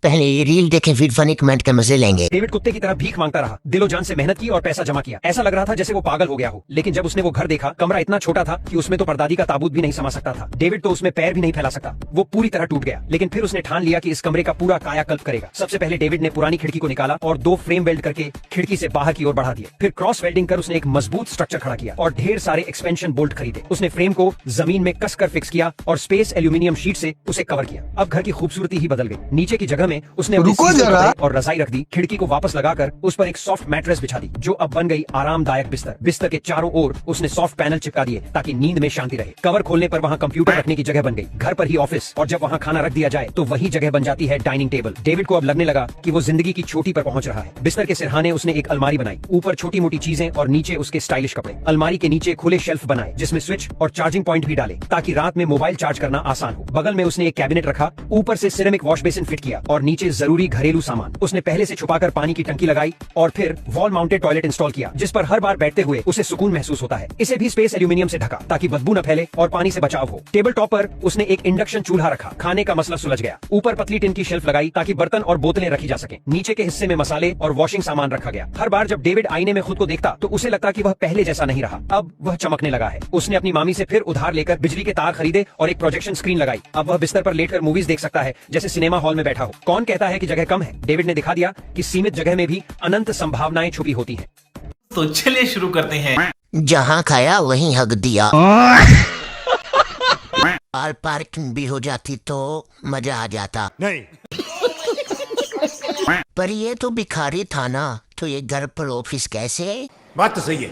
पहले ये रील देखें फिर फनी कमेंट के मजे लेंगे। डेविड कुत्ते की तरह भीख मांगता रहा, दिलो जान से मेहनत की और पैसा जमा किया। ऐसा लग रहा था जैसे वो पागल हो गया हो, लेकिन जब उसने वो घर देखा, कमरा इतना छोटा था कि उसमें तो परदादी का ताबूत भी नहीं समा सकता था। डेविड तो उसमें पैर भी नहीं फैला सकता। वो पूरी तरह टूट गया, लेकिन फिर उसने ठान लिया कि इस कमरे का पूरा कायाकल्प करेगा। सबसे पहले डेविड ने पुरानी खिड़की को निकाला और 2 फ्रेम वेल्ड करके खिड़की से बाहर की ओर बढ़ा दिए। फिर क्रॉस वेल्डिंग कर उसने एक मजबूत स्ट्रक्चर खड़ा किया और ढेर सारे एक्सपेंशन बोल्ट खरीदे। उसने फ्रेम को जमीन में कसकर फिक्स किया और स्पेस एल्यूमिनियम शीट से उसे कवर किया। अब घर की खूबसूरती ही बदल गई। नीचे की जगह में उसने अपने और रजाई रख दी। खिड़की को वापस लगाकर उस पर एक सॉफ्ट मैट्रेस बिछा दी, जो अब बन गई आरामदायक बिस्तर। बिस्तर के चारों ओर उसने सॉफ्ट पैनल चिपका दिए ताकि नींद में शांति रहे। कवर खोलने पर वहाँ कंप्यूटर रखने की जगह बन गई। घर पर ही ऑफिस, और जब वहाँ खाना रख दिया जाए तो वही जगह बन जाती है डाइनिंग टेबल। डेविड को अब लगने लगा कि वो जिंदगी की चोटी पर पहुंच रहा है। बिस्तर के सिरहाने उसने एक अलमारी बनाई, ऊपर छोटी मोटी चीजें और नीचे उसके स्टाइलिश कपड़े। अलमारी के नीचे खुले शेल्फ बनाए जिसमें स्विच और चार्जिंग पॉइंट भी डाले ताकि रात में मोबाइल चार्ज करना आसान हो। बगल में उसने एक कैबिनेट रखा, ऊपर से सिरेमिक वॉश बेसिन फिट किया और नीचे जरूरी घरेलू सामान। उसने पहले से छुपाकर पानी की टंकी लगाई और फिर वॉल माउंटेड टॉयलेट इंस्टॉल किया, जिस पर हर बार बैठते हुए उसे सुकून महसूस होता है। इसे भी स्पेस एल्यूमिनियम से ढका ताकि बदबू न फैले और पानी से बचाव हो। टेबल टॉप पर उसने एक इंडक्शन चूल्हा रखा। खाने का मसला सुलझ गया। ऊपर पतली टिन की शेल्फ लगाई ताकि बर्तन और बोतलें रखी जा सके। नीचे के हिस्से में मसाले और वॉशिंग सामान रखा गया। हर बार जब डेविड आईने में खुद को देखता तो उसे लगता कि वह पहले जैसा नहीं रहा, अब वह चमकने लगा है। उसने अपनी मामी से फिर उधार लेकर बिजली के तार खरीदे और एक प्रोजेक्शन स्क्रीन लगाई। अब वह बिस्तर पर लेटकर मूवीज देख सकता है जैसे सिनेमा हॉल में बैठा हो। कौन कहता है कि जगह कम है? डेविड ने दिखा दिया कि सीमित जगह में भी अनंत संभावनाएं छुपी होती हैं। तो चलिए शुरू करते हैं। जहाँ खाया वहीं हक दिया। और पार्किंग भी हो जाती तो मजा आ जाता। नहीं। पर ये तो भिखारी था ना, तो ये घर पर ऑफिस कैसे? बात तो सही है।